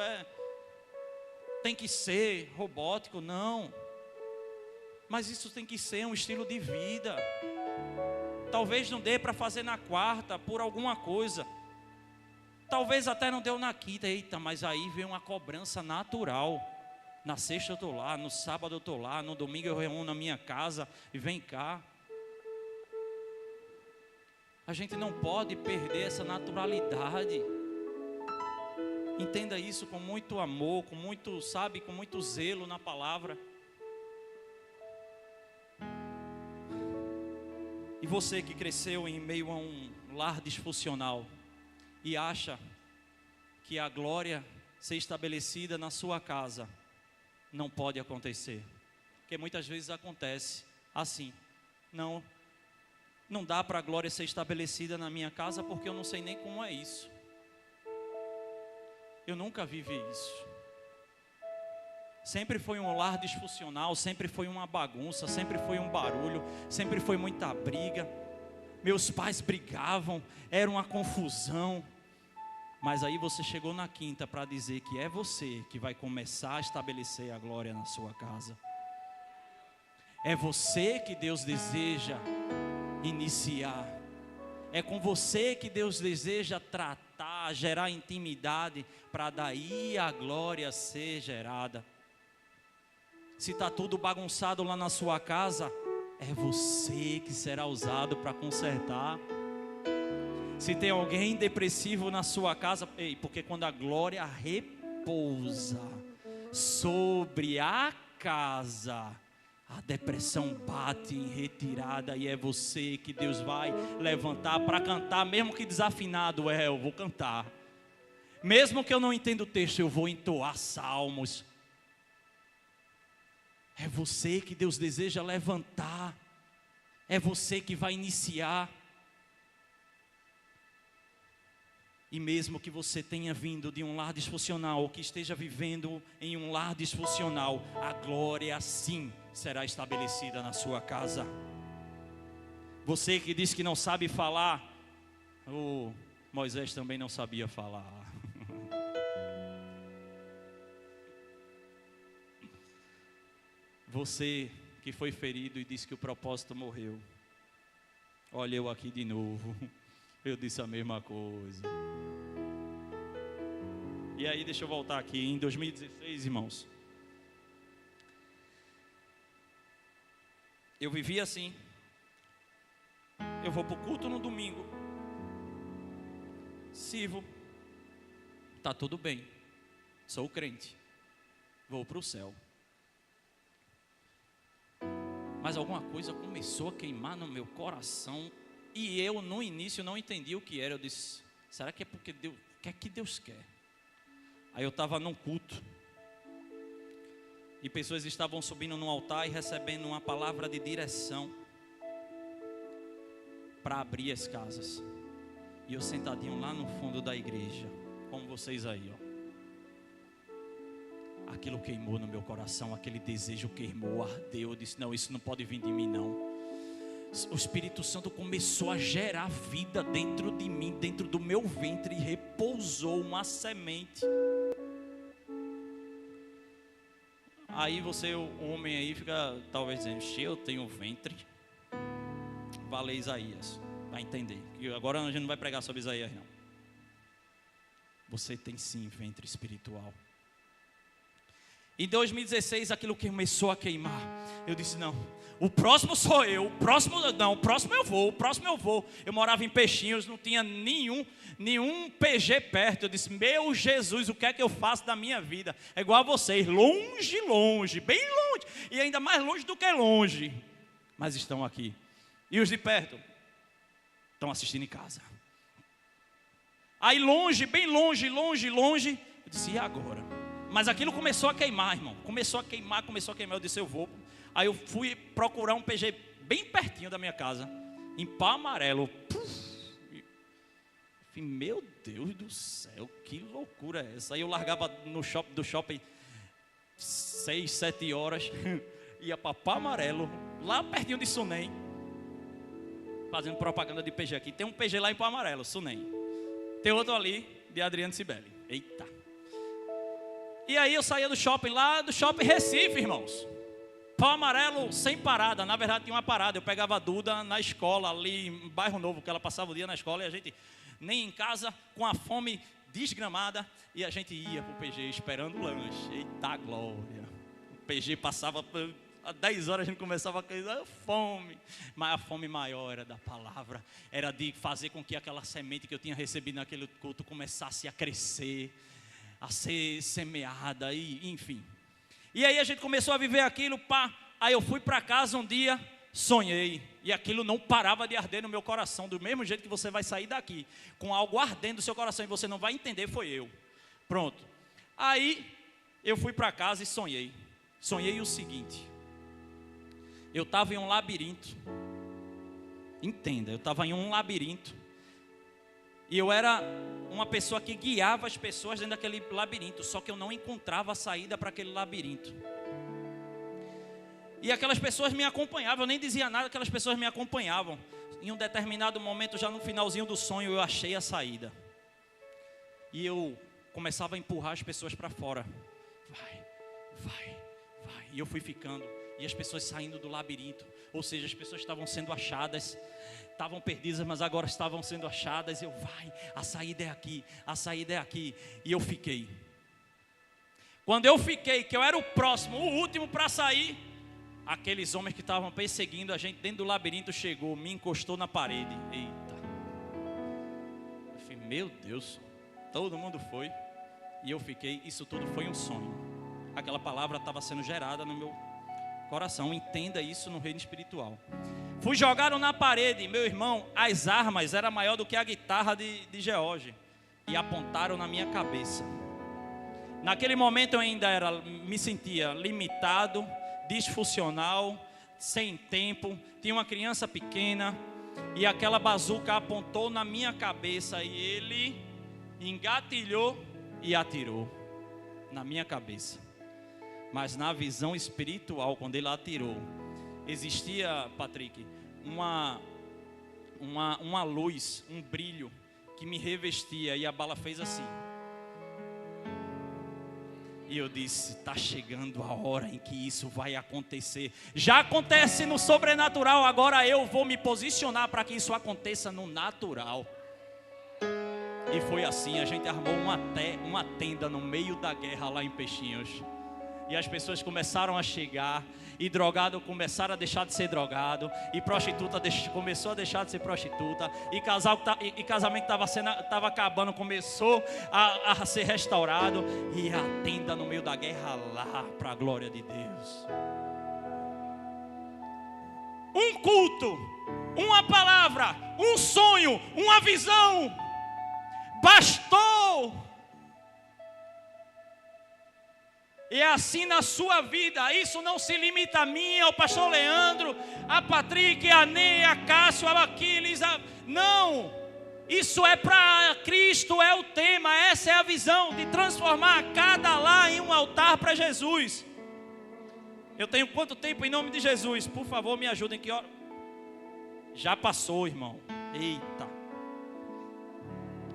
tem que ser robótico, não. Mas isso tem que ser um estilo de vida. Talvez não dê para fazer na quarta por alguma coisa. Talvez até não deu na quinta. Eita, mas aí vem uma cobrança natural. Na sexta eu estou lá, no sábado eu estou lá, no domingo eu reúno na minha casa e vem cá. A gente não pode perder essa naturalidade. Entenda isso com muito amor, com muito, sabe, com muito zelo na palavra. E você que cresceu em meio a um lar disfuncional e acha que a glória ser estabelecida na sua casa não pode acontecer, porque muitas vezes acontece assim: não dá para a glória ser estabelecida na minha casa porque eu não sei nem como é isso, eu nunca vivi isso. Sempre foi um lar disfuncional, sempre foi uma bagunça, sempre foi um barulho, sempre foi muita briga. Meus pais brigavam, era uma confusão. Mas aí você chegou na quinta para dizer que é você que vai começar a estabelecer a glória na sua casa. É você que Deus deseja iniciar. É com você que Deus deseja tratar, gerar intimidade, para daí a glória ser gerada. Se está tudo bagunçado lá na sua casa, é você que será usado para consertar. Se tem alguém depressivo na sua casa, porque quando a glória repousa sobre a casa, a depressão bate em retirada, e é você que Deus vai levantar para cantar, mesmo que desafinado. Eu vou cantar, mesmo que eu não entenda o texto, eu vou entoar salmos. É você que Deus deseja levantar, é você que vai iniciar. E mesmo que você tenha vindo de um lar disfuncional, ou que esteja vivendo em um lar disfuncional, a glória sim será estabelecida na sua casa. Você que diz que não sabe falar, Moisés também não sabia falar. Você que foi ferido e disse que o propósito morreu. Olha eu aqui de novo. Eu disse a mesma coisa. E aí deixa eu voltar aqui. Em 2016, irmãos, eu vivia assim. Eu vou para o culto no domingo, sirvo, está tudo bem, sou crente, vou para o céu. Mas alguma coisa começou a queimar no meu coração, e eu no início não entendi o que era. Eu disse: será que é porque Deus, o que é que Deus quer? Aí eu estava num culto, e pessoas estavam subindo no altar e recebendo uma palavra de direção para abrir as casas. E eu sentadinho lá no fundo da igreja, como vocês aí, ó. Aquilo queimou no meu coração, aquele desejo queimou, ardeu. Eu disse: não, isso não pode vir de mim não. O Espírito Santo começou a gerar vida dentro de mim, dentro do meu ventre, e repousou uma semente. Aí você, o homem aí, fica talvez dizendo: eu tenho ventre. Vale Isaías, vai entender. E agora a gente não vai pregar sobre Isaías não. Você tem sim ventre espiritual. Em 2016 aquilo começou a queimar. Eu disse: não, o próximo sou eu, o próximo eu vou. Eu morava em Peixinhos, não tinha nenhum PG perto. Eu disse: meu Jesus, o que é que eu faço da minha vida? É igual a vocês, longe, bem longe, e ainda mais longe do que longe, mas estão aqui. E os de perto estão assistindo em casa. Aí longe, bem longe, eu disse: e agora? Mas aquilo começou a queimar, irmão. Começou a queimar. Eu disse: eu vou. Aí eu fui procurar um PG bem pertinho da minha casa, em Pau Amarelo. Meu Deus do céu, que loucura é essa? Aí eu largava do shopping 6, 7 horas, ia para Pau Amarelo, lá pertinho de Sunem, fazendo propaganda de PG aqui. Tem um PG lá em Pau Amarelo, Sunem. Tem outro ali, de Adriano Cibele. Eita. E aí eu saía do shopping, lá do shopping Recife, irmãos. Pau Amarelo sem parada. Na verdade tinha uma parada. Eu pegava a Duda na escola, ali em Bairro Novo, que ela passava o dia na escola, e a gente nem em casa, com a fome desgramada, e a gente ia pro PG esperando o lanche. Eita glória. O PG passava às 10 horas a gente começava a fome. Mas a fome maior era da palavra. Era de fazer com que aquela semente que eu tinha recebido naquele culto começasse a crescer, a ser semeada, e enfim. E aí a gente começou a viver aquilo, pá. Aí eu fui para casa um dia, sonhei. E aquilo não parava de arder no meu coração. Do mesmo jeito que você vai sair daqui, com algo ardendo no seu coração, e você não vai entender, foi eu. Pronto. Aí eu fui para casa e sonhei. Sonhei o seguinte. Eu estava em um labirinto. Entenda, eu estava em um labirinto. E eu era uma pessoa que guiava as pessoas dentro daquele labirinto. Só que eu não encontrava a saída para aquele labirinto. E aquelas pessoas me acompanhavam. Eu nem dizia nada, aquelas pessoas me acompanhavam. Em um determinado momento, já no finalzinho do sonho, eu achei a saída. E eu começava a empurrar as pessoas para fora. Vai, vai, vai. E eu fui ficando. E as pessoas saindo do labirinto. Ou seja, as pessoas estavam sendo achadas. Estavam perdidas, mas agora estavam sendo achadas. Eu, vai, a saída é aqui, a saída é aqui. E eu fiquei. Quando eu fiquei, que eu era o próximo, o último para sair, aqueles homens que estavam perseguindo a gente dentro do labirinto chegou, me encostou na parede. Eita. Eu falei, meu Deus, todo mundo foi. E eu fiquei, isso tudo foi um sonho. Aquela palavra estava sendo gerada no meu coração. Entenda isso no reino espiritual. Fui jogado na parede, meu irmão, as armas eram maior do que a guitarra de George. E apontaram na minha cabeça. Naquele momento eu ainda me sentia limitado, disfuncional, sem tempo. Tinha uma criança pequena. E aquela bazuca apontou na minha cabeça. E ele engatilhou e atirou na minha cabeça. Mas na visão espiritual, quando ele atirou, existia, Patrick, uma luz, um brilho que me revestia, e a bala fez assim. E eu disse, está chegando a hora em que isso vai acontecer. Já acontece no sobrenatural, agora eu vou me posicionar para que isso aconteça no natural. E foi assim, a gente armou uma tenda no meio da guerra lá em Peixinhos. E as pessoas começaram a chegar, e drogado começaram a deixar de ser drogado, e prostituta começou a deixar de ser prostituta, e casamento estava acabando, começou a ser restaurado, e a tenda no meio da guerra lá, para a glória de Deus. Um culto, uma palavra, um sonho, uma visão, bastou. E é assim na sua vida. Isso não se limita a mim, ao pastor Leandro, a Patrick, a Ney, a Cássio, a Aquiles. Não, isso é para Cristo, é o tema. Essa é a visão de transformar cada lar em um altar para Jesus. Eu tenho quanto tempo em nome de Jesus? Por favor, me ajudem, que hora? Já passou, irmão. Eita.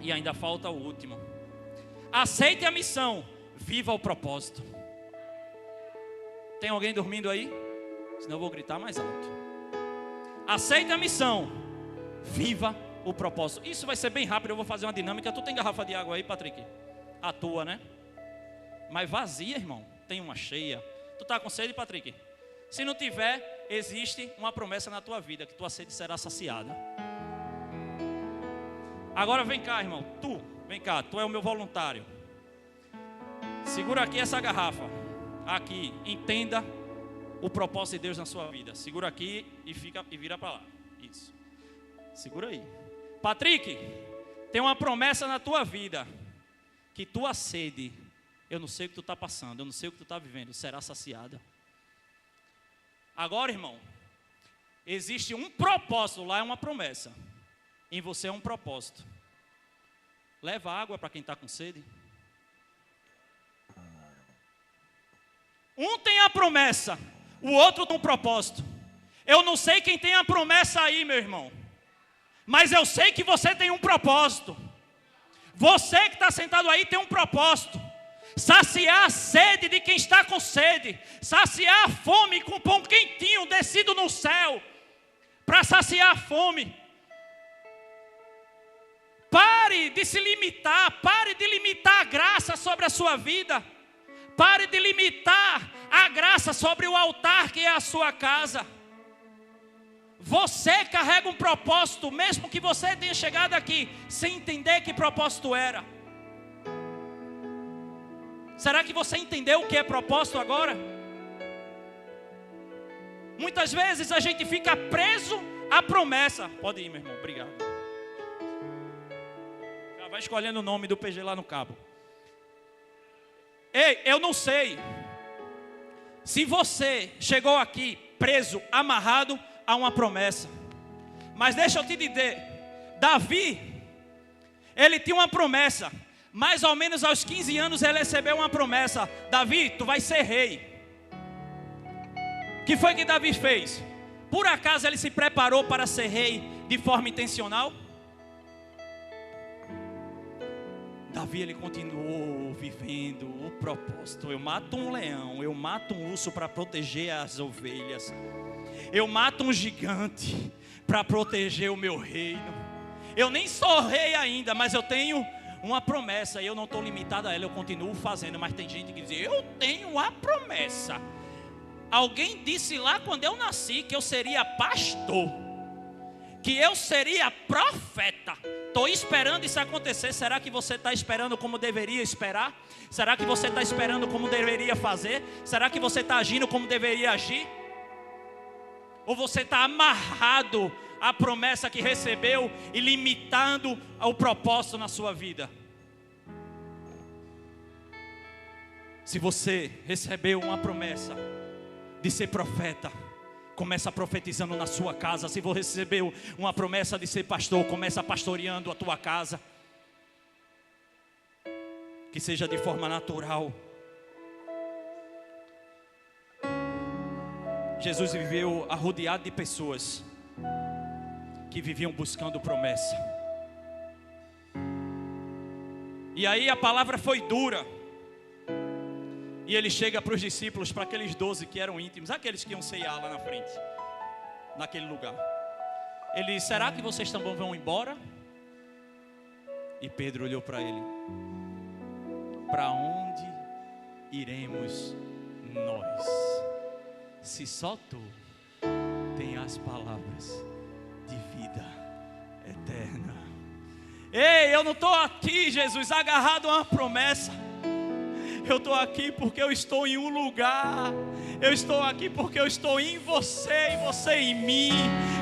E ainda falta o último. Aceite a missão, viva o propósito. Tem alguém dormindo aí? Senão eu vou gritar mais alto. Aceite a missão, viva o propósito. Isso vai ser bem rápido, eu vou fazer uma dinâmica. Tu tem garrafa de água aí, Patrick? A tua, né? Mas vazia, irmão. Tem uma cheia. Tu tá com sede, Patrick? Se não tiver, existe uma promessa na tua vida, que tua sede será saciada. Agora vem cá, irmão. Vem cá, tu é o meu voluntário. Segura aqui essa garrafa. Aqui, entenda o propósito de Deus na sua vida. Segura aqui e vira para lá. Isso. Segura aí. Patrick, tem uma promessa na tua vida, que tua sede, eu não sei o que tu está passando, eu não sei o que tu está vivendo, será saciada. Agora, irmão, existe um propósito, lá é uma promessa. Em você é um propósito. Leva água para quem está com sede. Um tem a promessa, o outro tem um propósito. Eu não sei quem tem a promessa aí, meu irmão, mas eu sei que você tem um propósito. Você que está sentado aí tem um propósito. Saciar a sede de quem está com sede. Saciar a fome com pão quentinho descido no céu, para saciar a fome. Pare de se limitar, pare de limitar a graça sobre a sua vida. Pare de limitar a graça sobre o altar que é a sua casa. Você carrega um propósito, mesmo que você tenha chegado aqui sem entender que propósito era. Será que você entendeu o que é propósito agora? Muitas vezes a gente fica preso à promessa. Pode ir, meu irmão, obrigado. Já vai escolhendo o nome do PG lá no cabo. Ei, eu não sei se você chegou aqui preso, amarrado a uma promessa. Mas deixa eu te dizer, Davi, ele tinha uma promessa. Mais ou menos aos 15 anos ele recebeu uma promessa. Davi, tu vai ser rei. O que foi que Davi fez? Por acaso ele se preparou para ser rei de forma intencional? Davi, ele continuou vivendo o propósito. Eu mato um leão, eu mato um urso para proteger as ovelhas. Eu mato um gigante para proteger o meu reino. Eu nem sou rei ainda, mas eu tenho uma promessa e eu não estou limitado a ela, eu continuo fazendo. Mas tem gente que diz, eu tenho a promessa. Alguém disse lá quando eu nasci que eu seria pastor, que eu seria profeta. Estou esperando isso acontecer. Será que você está esperando como deveria esperar? Será que você está esperando como deveria fazer? Será que você está agindo como deveria agir? Ou você está amarrado à promessa que recebeu e limitando o propósito na sua vida? Se você recebeu uma promessa de ser profeta, começa profetizando na sua casa. Se você recebeu uma promessa de ser pastor, começa pastoreando a tua casa. Que seja de forma natural. Jesus viveu arrodeado de pessoas que viviam buscando promessa. E aí a palavra foi dura. E ele chega para os discípulos, para aqueles 12 que eram íntimos, aqueles que iam ceiar lá na frente, naquele lugar. Ele diz, será que vocês também vão embora? E Pedro olhou para ele. Para onde iremos nós? Se só tu tem as palavras de vida eterna. Ei, eu não estou aqui, Jesus, agarrado a uma promessa. Eu estou aqui porque eu estou em um lugar. Eu estou aqui porque eu estou em você e você em mim.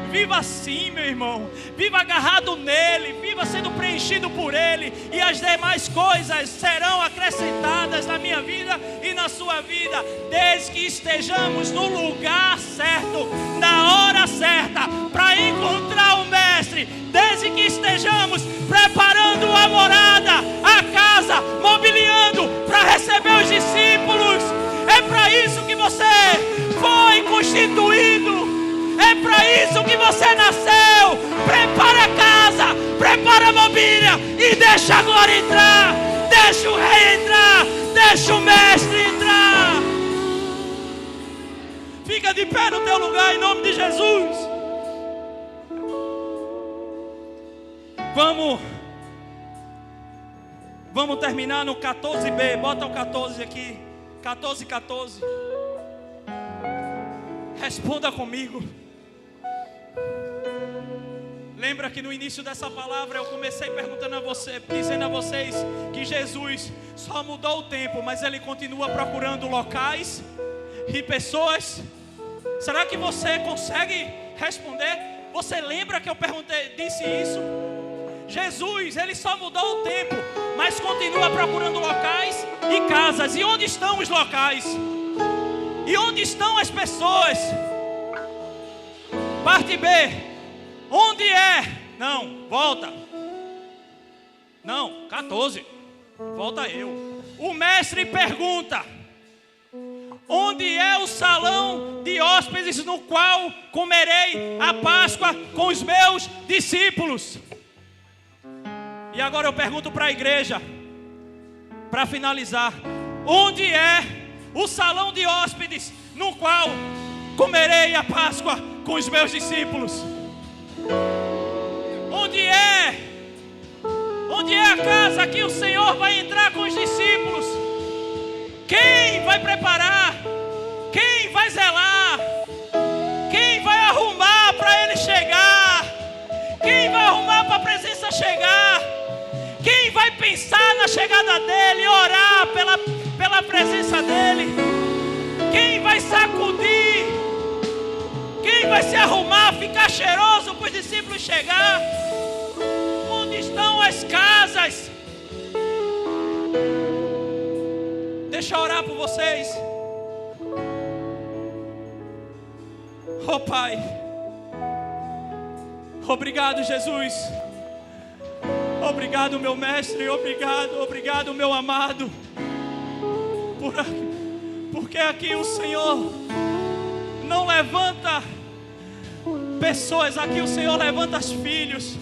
Viva assim, meu irmão. Viva agarrado nele. Viva sendo preenchido por ele. E as demais coisas serão acrescentadas na minha vida e na sua vida. Desde que estejamos no lugar certo, na hora certa, para encontrar o Mestre. Desde que estejamos preparando a morada, a casa, mobiliando para receber os discípulos. É para isso que você foi constituído. É para isso que você nasceu. Prepara a casa, prepara a mobília e deixa a glória entrar. Deixa o rei entrar, deixa o mestre entrar. Fica de pé no teu lugar em nome de Jesus. Vamos terminar no 14b. Bota o 14 aqui. 14. Responda comigo. Lembra que no início dessa palavra eu comecei perguntando a você, dizendo a vocês que Jesus só mudou o tempo, mas ele continua procurando locais e pessoas. Será que você consegue responder? Você lembra que eu disse isso? Jesus, ele só mudou o tempo, mas continua procurando locais e casas. E onde estão os locais? E onde estão as pessoas? Parte B. Onde é? Não, volta. Não, 14. Volta eu. O mestre pergunta: onde é o salão de hóspedes no qual comerei a Páscoa com os meus discípulos? E agora eu pergunto para a igreja, para finalizar: onde é o salão de hóspedes no qual comerei a Páscoa com os meus discípulos? Onde é a casa que o Senhor vai entrar com os discípulos? Quem vai preparar? Quem vai zelar? Quem vai arrumar para Ele chegar? Quem vai arrumar para a presença chegar? Quem vai pensar na chegada dEle, orar pela presença dEle? Quem vai sacudir? Quem vai se arrumar, ficar cheiroso para os discípulos chegar? Onde estão as casas? Deixa eu orar por vocês. Oh Pai, obrigado Jesus. Obrigado meu mestre, obrigado meu amado. Porque aqui o Senhor não levanta pessoas, aqui o Senhor levanta os filhos.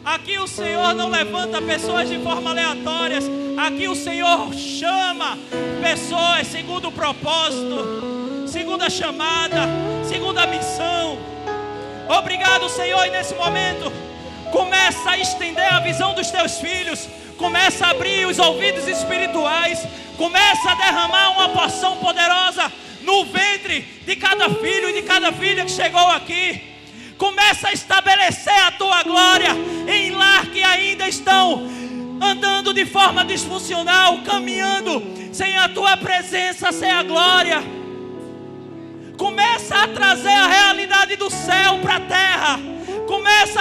Aqui o Senhor não levanta pessoas de forma aleatória. Aqui o Senhor chama pessoas segundo o propósito, segundo a chamada, segundo a missão. Obrigado Senhor, e nesse momento começa a estender a visão dos teus filhos. Começa a abrir os ouvidos espirituais. Começa a derramar uma porção poderosa no ventre de cada filho e de cada filha que chegou aqui. Começa a estabelecer a tua glória em lar que ainda estão andando de forma disfuncional, caminhando sem a tua presença, sem a glória. Começa a trazer a realidade do céu para a terra. Começa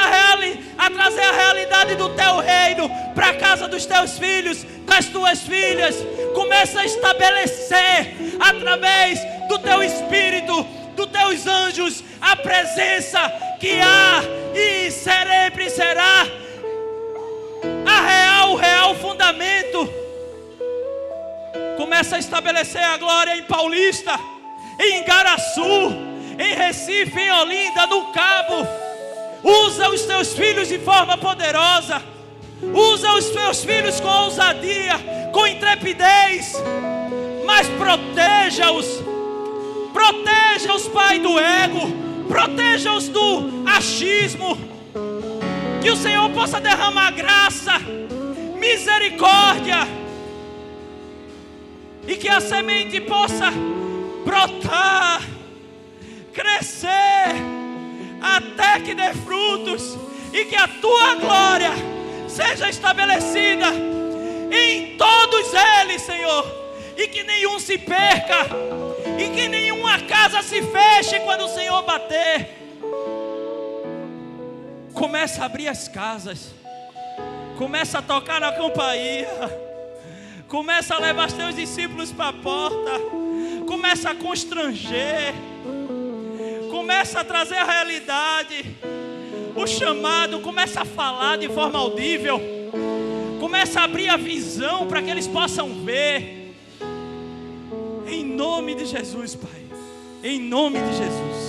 a trazer a realidade do teu reino para a casa dos teus filhos, das tuas filhas. Começa a estabelecer através do teu Espírito, dos teus anjos, a presença que há e sempre será o real fundamento. Começa a estabelecer a glória em Paulista, em Igaraçu, em Recife, em Olinda, no Cabo. Usa os teus filhos de forma poderosa. Usa os teus filhos com ousadia, com intrepidez. Mas proteja-os. Proteja-os, Pai, do ego. Proteja-os do achismo. Que o Senhor possa derramar graça, misericórdia. E que a semente possa brotar, crescer, até que dê frutos. E que a tua glória seja estabelecida em todos eles, Senhor. E que nenhum se perca. E que nenhuma casa se feche quando o Senhor bater. Começa a abrir as casas. Começa a tocar na campainha. Começa a levar os teus discípulos para a porta. Começa a constranger. Começa a trazer a realidade. O chamado. Começa a falar de forma audível. Começa a abrir a visão para que eles possam ver. Em nome de Jesus, Pai. Em nome de Jesus.